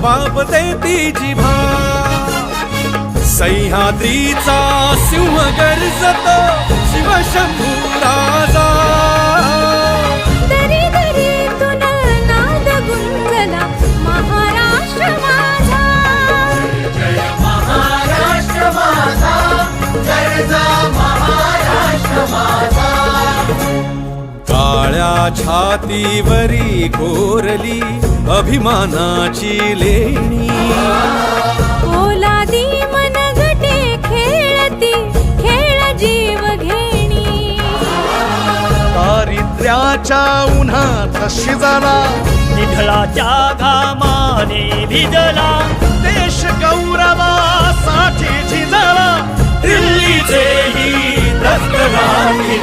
वापते ती जिभा सह्याद्रीचा सिंह गर्जतो शिवशंभू राजा दरी दरीतून नाद गुंजला महाराष्ट्र माझा जय महाराष्ट्र माझा गर्जा महाराष्ट्र माझा काळ्या छातीवरी कोरली अभिमानाची लेणी ओलादी मनगटे खेळती खेळ जीव घेणी दारिद्र्याच्या उन्हात शिजला निढळाच्या घामाने भिजला देश गौरवासाठी झिजला दिल्लीचे ही दस्तगाठी